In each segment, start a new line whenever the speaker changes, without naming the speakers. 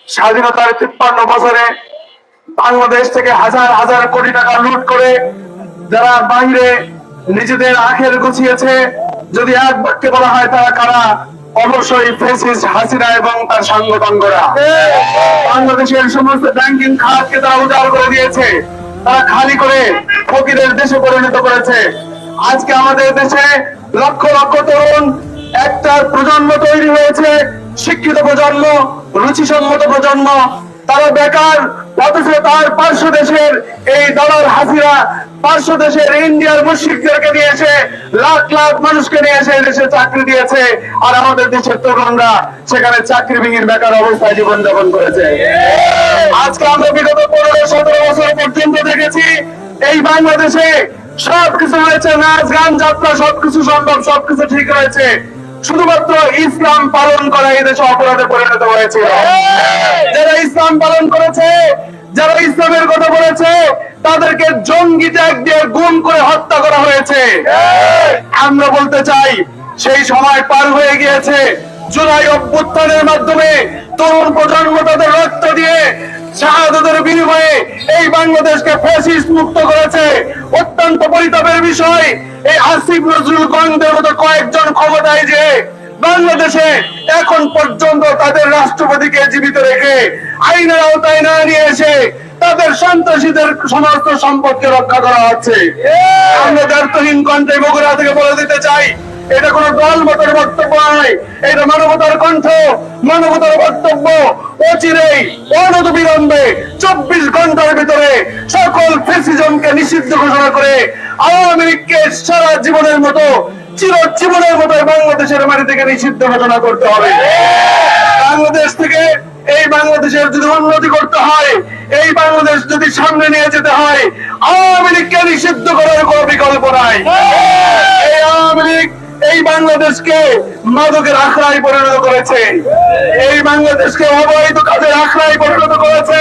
স্বাধীনতার 53 বছরে বাংলাদেশ থেকে হাজার হাজার কোটি টাকা লুট করে যারা বাইরে নিজেদের আখের গুছিয়েছে, যদি এক বাক্যে বলা হয় তারা কারা, অবশ্যই ফ্যাসিস্ট হাসিনা এবং তার সাংগঠনরা। বাংলাদেশের সমস্ত ব্যাংকিং খাতকে তারা উজাড় করে দিয়েছে, তারা খালি করে ফকিরের দেশে পরিণত করেছে। আজকে আমাদের দেশে লক্ষ লক্ষ তরুণ একটা প্রজন্ম তৈরি হয়েছে, শিক্ষিত প্রজন্ম, রুচিসম্মত প্রজন্ম, তারা বেকার। অথচ তার পার্শ্ব দেশের এই দালাল হাসিনা পার্শ্ব দেশের ইন্ডিয়ার মুশরিকদেরকে নিয়েছে, লাখ লাখ মানুষকে নিয়ে এসে দেশে চাকরি দিয়েছে, আর আমাদের দেশের তরুণরা সেখানে চাকরিবিহীন বেকার অবস্থায় জীবনযাপন করেছে। আজকে আমরা বিগত 15-17 বছর পর্যন্ত দেখেছি এই বাংলাদেশে সবকিছু হয়েছে, নাচ গান যাত্রা সবকিছু সম্ভব, সবকিছু ঠিক রয়েছে, শুধুমাত্র ইসলাম পালন করা এই দেশে অপরাধে পরিণত হয়েছে। যারা ইসলাম পালন করেছে, যারা ইসলামের কথা বলেছে, তাদেরকে জঙ্গি ট্যাগ দিয়ে গুম করে হত্যা করা হয়েছে। আমরা বলতে চাই সেই সময় পার হয়ে গিয়েছে। জুলাই অভ্যুত্থানের মাধ্যমে তরুণ প্রজন্ম তাদের রক্ত দিয়ে শাহাদাতের বিনিময়ে এই বাংলাদেশকে ফ্যাসিস্ট মুক্ত করেছে। অত্যন্ত পরিতাপের বিষয়, এই আসিফ নজরুল গণদের মতো কয়েকজন ক্ষমতায় যে বাংলাদেশে এখন পর্যন্ত তাদের রাষ্ট্রপতিকে জীবিত রেখে আইনের আওতায় না নিয়ে এসে তাদের সন্ত্রাসীদের সমস্ত সম্পদকে রক্ষা করা হচ্ছে। আমরা দায়িত্বহীন কণ্ঠে বগুড়া থেকে বলে দিতে চাই, এটা কোন দল মতের বক্তব্য নয়, এটা মানবতার কণ্ঠ, মানবতার বক্তব্য। অচিরেই অনতিবিলম্বে 24 ঘন্টার ভিতরে সকল ফ্যাসিজমকে নিষিদ্ধ ঘোষণা করে আওয়ামী লীগকে সারা জীবনের মতো, চিরজীবনের মতো বাংলাদেশের মাটি থেকে নিষিদ্ধ ঘোষণা করতে হবে। বাংলাদেশ থেকে এই বাংলাদেশের যদি উন্নতি করতে হয়, এই বাংলাদেশ যদি সামনে নিয়ে যেতে হয়, আওয়ামী লীগকে নিষিদ্ধ করার কোনো বিকল্প নাই। এই আওয়ামী লীগ এই বাংলাদেশকে মাদকের আখড়ায় পরিণত করেছে, এই বাংলাদেশকে অবৈধ কাজের আখড়ায় পরিণত করেছে,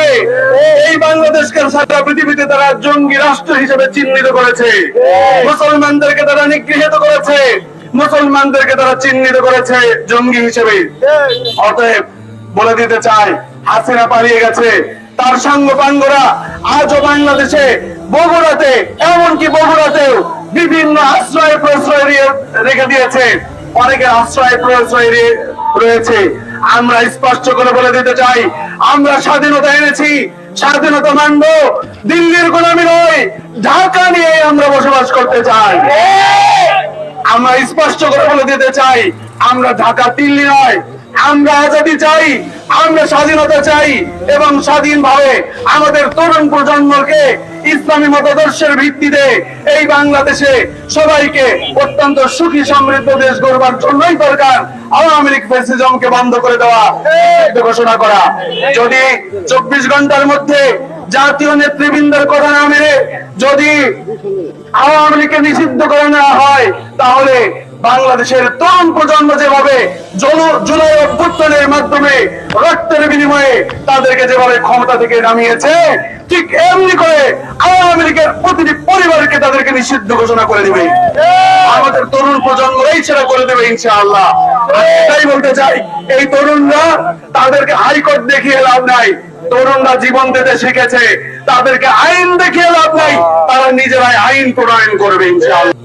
এই বাংলাদেশকে সারা পৃথিবীতে তারা জঙ্গি রাষ্ট্র হিসেবে চিহ্নিত করেছে, মুসলমানদেরকে তারা নিগৃহীত করেছে, মুসলমানদেরকে তারা চিহ্নিত করেছে জঙ্গি হিসেবে। অতএব বলে দিতে চাই, হাসিনা পালিয়ে গেছে, তার সাঙ্গপাঙ্গরা আজও বাংলাদেশে, বগুড়াতে, এমনকি বগুড়াতেও বিভিন্ন আশ্রয় প্রশ্রয় রেখে দিয়েছে, অনেকের আশ্রয় প্রশ্রয় রয়েছে। আমরা স্পষ্ট করে বলে দিতে চাই, আমরা স্বাধীনতা এনেছি, স্বাধীনতা মানব, দিল্লির গোলামি নয়, ঢাকা নিয়ে আমরা বসবাস করতে চাই। আমরা স্পষ্ট করে বলে দিতে চাই, আমরা ঢাকা দিল্লি নয়, আমরা আজাদী চাই, আমরা স্বাধীনতা চাই, এবং স্বাধীনভাবে আমাদের তরুণ প্রজন্মকে ইসলামী মতাদর্শের ভিত্তিতে এই বাংলাদেশে সবাইকে অত্যন্ত সুখী সমৃদ্ধ দেশ গড়বার জন্যই দরকার আওয়ামী লীগ ফ্যাসিজমকে বন্ধ করে দেওয়া, ঘোষণা করা। যদি 24 ঘন্টার মধ্যে জাতীয় নেতৃবৃন্দের কথা না মেনে যদি আওয়ামী লীগকে নিষিদ্ধ করে নেওয়া হয়, তাহলে বাংলাদেশের তরুণ প্রজন্ম যেভাবে জুলাই অভ্যুত্থানের মাধ্যমে রক্তের বিনিময়ে তাদেরকে যেভাবে ক্ষমতা থেকে নামিয়েছে, ঠিক এমনি করে আওয়ামী লীগের প্রতিটি পরিবারকে তাদেরকে নিষিদ্ধ ঘোষণা করে দিবে। আমাদের তরুণ প্রজন্মই সেটা করে দেবে ইনশাআল্লাহ। এটাই বলতে চাই, এই তরুণরা, তাদেরকে হাইকোর্ট দেখিয়ে লাভ নাই, তরুণরা জীবন দিতে শিখেছে, তাদেরকে আইন দেখিয়ে লাভ নাই, তারা নিজেরাই আইন প্রণয়ন করবে ইনশাআল্লাহ।